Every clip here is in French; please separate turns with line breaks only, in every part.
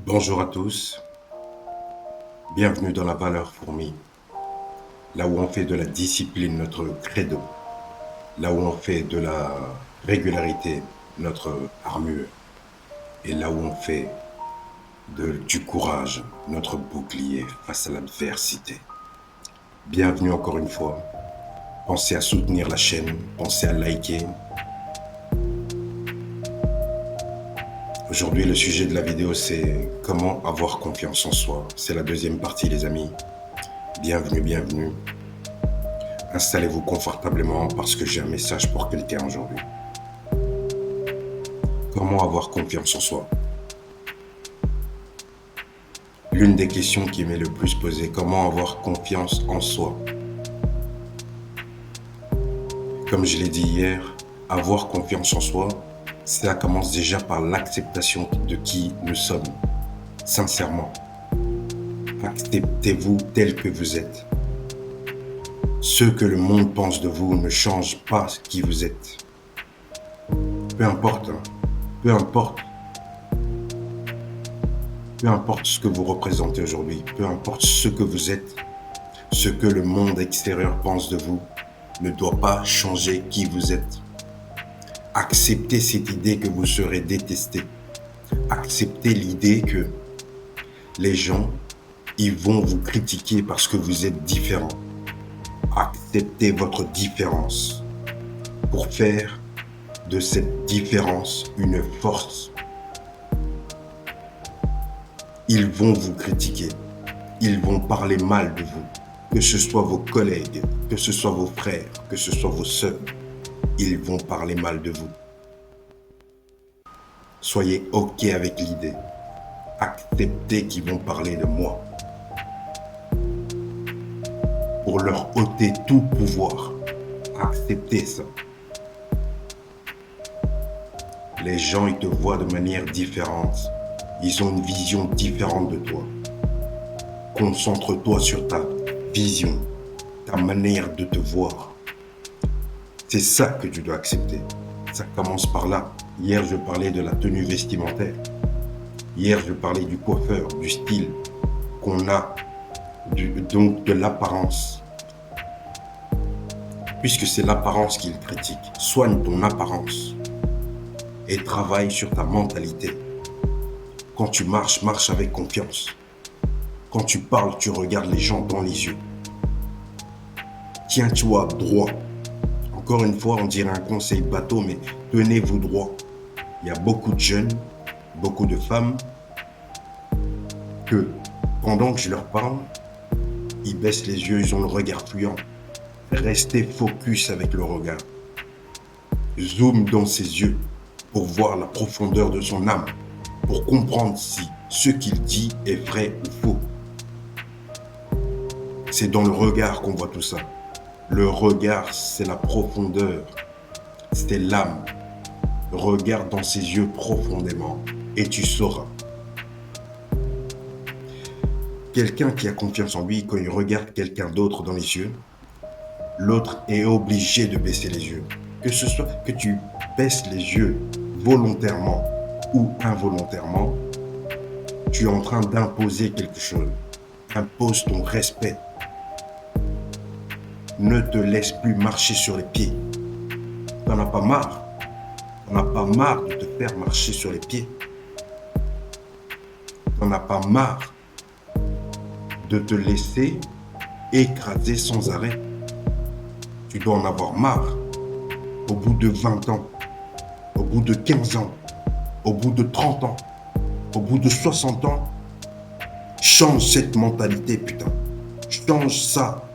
Bonjour à tous, bienvenue dans la valeur fourmi, là où on fait de la discipline notre credo, là où on fait de la régularité notre armure, et là où on fait du courage notre bouclier face à l'adversité. Bienvenue encore une fois, pensez à soutenir la chaîne, pensez à liker. Aujourd'hui, le sujet de la vidéo, c'est comment avoir confiance en soi. C'est la deuxième partie, les amis. Bienvenue, bienvenue. Installez-vous confortablement parce que j'ai un message pour quelqu'un aujourd'hui. Comment avoir confiance en soi? L'une des questions qui m'est le plus posée, comment avoir confiance en soi? Comme je l'ai dit hier, avoir confiance en soi, cela commence déjà par l'acceptation de qui nous sommes, sincèrement. Acceptez-vous tel que vous êtes. Ce que le monde pense de vous ne change pas qui vous êtes. Peu importe, peu importe ce que vous représentez aujourd'hui, peu importe ce que vous êtes, ce que le monde extérieur pense de vous ne doit pas changer qui vous êtes. Acceptez cette idée que vous serez détesté. Acceptez l'idée que les gens, ils vont vous critiquer parce que vous êtes différent. Acceptez votre différence pour faire de cette différence une force. Ils vont vous critiquer, ils vont parler mal de vous, que ce soit vos collègues, que ce soit vos frères, que ce soit vos sœurs, ils vont parler mal de vous. Soyez OK avec l'idée. Acceptez qu'ils vont parler de moi. Pour leur ôter tout pouvoir. Acceptez ça. Les gens, ils te voient de manière différente. Ils ont une vision différente de toi. Concentre-toi sur ta vision, ta manière de te voir. C'est ça que tu dois accepter. Ça commence par là. Hier, je parlais de la tenue vestimentaire. Hier, je parlais du coiffeur, du style qu'on a, donc de l'apparence. Puisque c'est l'apparence qu'il critique. Soigne ton apparence et travaille sur ta mentalité. Quand tu marches, marche avec confiance. Quand tu parles, tu regardes les gens dans les yeux. Tiens-toi droit. Encore une fois, on dirait un conseil bateau, mais tenez-vous droit. Il y a beaucoup de jeunes, beaucoup de femmes, que pendant que je leur parle, ils baissent les yeux, ils ont le regard fuyant. Restez focus avec le regard. Zoom dans ses yeux pour voir la profondeur de son âme, pour comprendre si ce qu'il dit est vrai ou faux. C'est dans le regard qu'on voit tout ça. Le regard, c'est la profondeur, c'est l'âme. Regarde dans ses yeux profondément et tu sauras. Quelqu'un qui a confiance en lui, quand il regarde quelqu'un d'autre dans les yeux, l'autre est obligé de baisser les yeux. Que ce soit que tu baisses les yeux volontairement ou involontairement, tu es en train d'imposer quelque chose. Impose ton respect. Ne te laisse plus marcher sur les pieds. T'en as pas marre. T'en as pas marre de te faire marcher sur les pieds. T'en as pas marre de te laisser écraser sans arrêt. Tu dois en avoir marre. Au bout de 20 ans, au bout de 15 ans, au bout de 30 ans, au bout de 60 ans, change cette mentalité, putain. Change ça.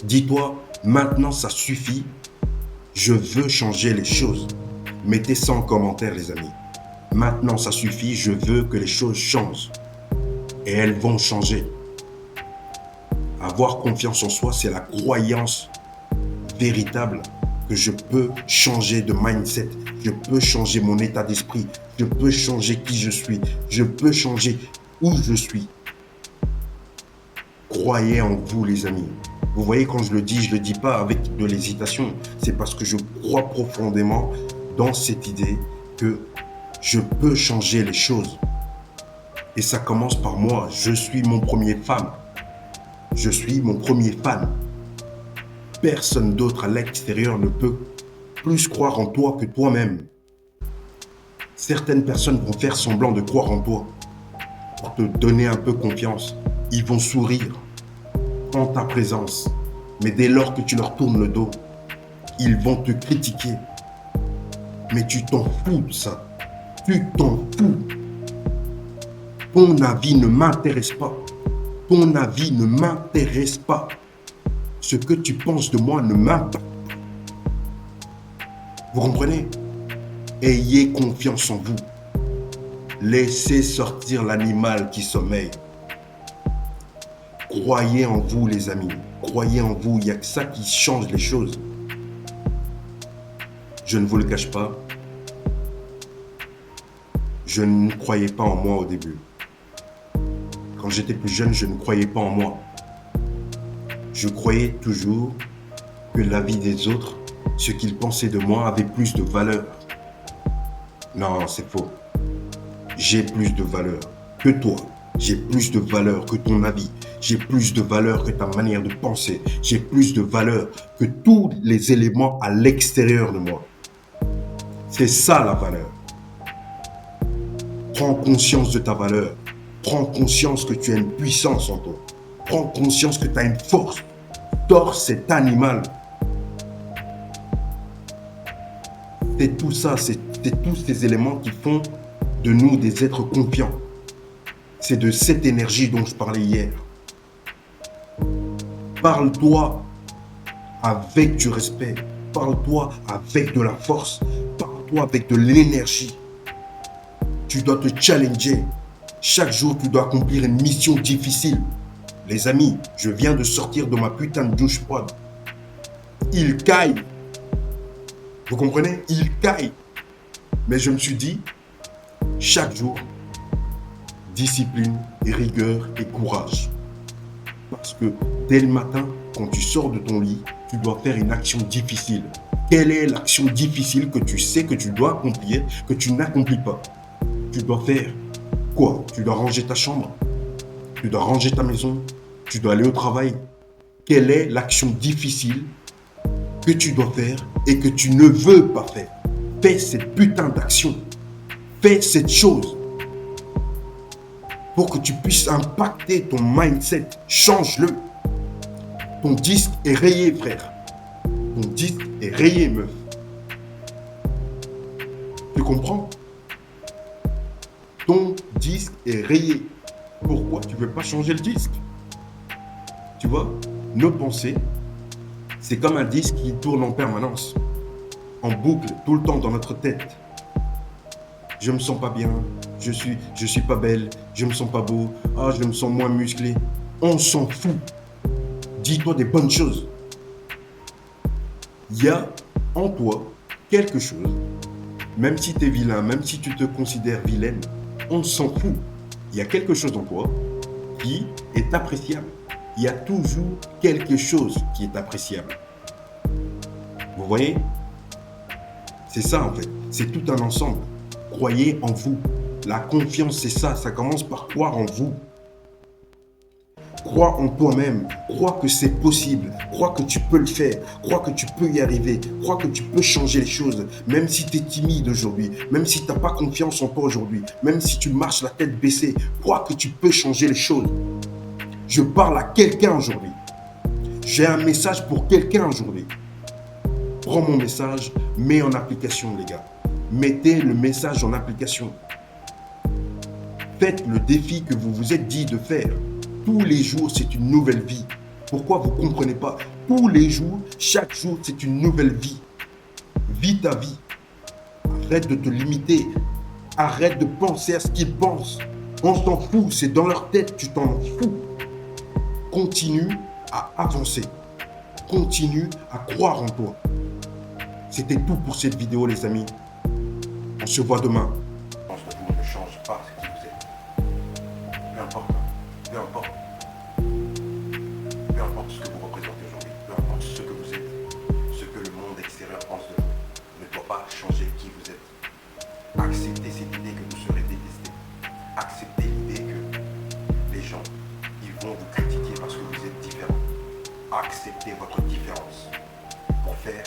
Dis-toi, maintenant ça suffit. Je veux changer les choses. Mettez ça en commentaire, les amis. Maintenant ça suffit, je veux que les choses changent. Et elles vont changer. Avoir confiance en soi, c'est la croyance véritable que je peux changer de mindset, je peux changer mon état d'esprit, je peux changer qui je suis, je peux changer où je suis. Croyez en vous, les amis. Vous voyez, quand je le dis pas avec de l'hésitation. C'est parce que je crois profondément dans cette idée que je peux changer les choses. Et ça commence par moi. Je suis mon premier fan. Je suis mon premier fan. Personne d'autre à l'extérieur ne peut plus croire en toi que toi-même. Certaines personnes vont faire semblant de croire en toi pour te donner un peu confiance. Ils vont sourire en ta présence. Mais dès lors que tu leur tournes le dos, ils vont te critiquer. Mais tu t'en fous de ça. Tu t'en fous. Ton avis ne m'intéresse pas. Ton avis ne m'intéresse pas. Ce que tu penses de moi ne m'impacte pas. Vous comprenez? Ayez confiance en vous. Laissez sortir l'animal qui sommeille. Croyez en vous, les amis. Croyez en vous. Il n'y a que ça qui change les choses. Je ne vous le cache pas. Je ne croyais pas en moi au début. Quand j'étais plus jeune, je ne croyais pas en moi. Je croyais toujours que la vie des autres, ce qu'ils pensaient de moi, avait plus de valeur. Non, c'est faux. J'ai plus de valeur que toi. J'ai plus de valeur que ton avis. J'ai plus de valeur que ta manière de penser. J'ai plus de valeur que tous les éléments à l'extérieur de moi. C'est ça la valeur. Prends conscience de ta valeur. Prends conscience que tu as une puissance en toi. Prends conscience que tu as une force. Dors cet animal. C'est tout ça, c'est tous ces éléments qui font de nous des êtres confiants. C'est de cette énergie dont je parlais hier. Parle-toi avec du respect. Parle-toi avec de la force. Parle-toi avec de l'énergie. Tu dois te challenger. Chaque jour, tu dois accomplir une mission difficile. Les amis, je viens de sortir de ma putain de douche froide. Il caille. Vous comprenez? Il caille. Mais je me suis dit, chaque jour, discipline, rigueur et courage. Parce que dès le matin, quand tu sors de ton lit, tu dois faire une action difficile. Quelle est l'action difficile que tu sais que tu dois accomplir, que tu n'accomplis pas? Tu dois faire quoi? Tu dois ranger ta chambre. Tu dois ranger ta maison. Tu dois aller au travail. Quelle est l'action difficile que tu dois faire et que tu ne veux pas faire? Fais cette putain d'action. Fais cette chose. Pour que tu puisses impacter ton mindset. Change-le. Ton disque est rayé, frère. Ton disque est rayé, meuf. Tu comprends? Ton disque est rayé. Pourquoi tu ne veux pas changer le disque? Tu vois, nos pensées, c'est comme un disque qui tourne en permanence, en boucle, tout le temps dans notre tête. Je me sens pas bien, je suis pas belle, je me sens pas beau, je me sens moins musclé. On s'en fout. Dis-toi des bonnes choses. Il y a en toi quelque chose, même si tu es vilain, même si tu te considères vilaine, on s'en fout. Il y a quelque chose en toi qui est appréciable. Il y a toujours quelque chose qui est appréciable. Vous voyez? C'est ça en fait. C'est tout un ensemble. Croyez en vous. La confiance, c'est ça. Ça commence par croire en vous. Crois en toi-même. Crois que c'est possible. Crois que tu peux le faire. Crois que tu peux y arriver. Crois que tu peux changer les choses. Même si tu es timide aujourd'hui. Même si tu n'as pas confiance en toi aujourd'hui. Même si tu marches la tête baissée. Crois que tu peux changer les choses. Je parle à quelqu'un aujourd'hui. J'ai un message pour quelqu'un aujourd'hui. Prends mon message, mets en application, les gars. Mettez le message en application. Faites le défi que vous vous êtes dit de faire. Tous les jours, c'est une nouvelle vie. Pourquoi vous ne comprenez pas? Tous les jours, chaque jour, c'est une nouvelle vie. Vis ta vie. Arrête de te limiter. Arrête de penser à ce qu'ils pensent. On s'en fout, c'est dans leur tête, tu t'en fous. Continue à avancer. Continue à croire en toi. C'était tout pour cette vidéo, les amis. On se voit demain. Je pense que vous ne change pas ce qui vous êtes. Peu importe. Peu importe. Peu importe ce que vous représentez aujourd'hui. Peu importe ce que vous êtes. Ce que le monde extérieur pense de vous ne doit pas changer qui vous êtes. Acceptez cette idée que vous serez détesté. Acceptez l'idée que vont vous critiquer parce que vous êtes différent. Acceptez votre différence pour faire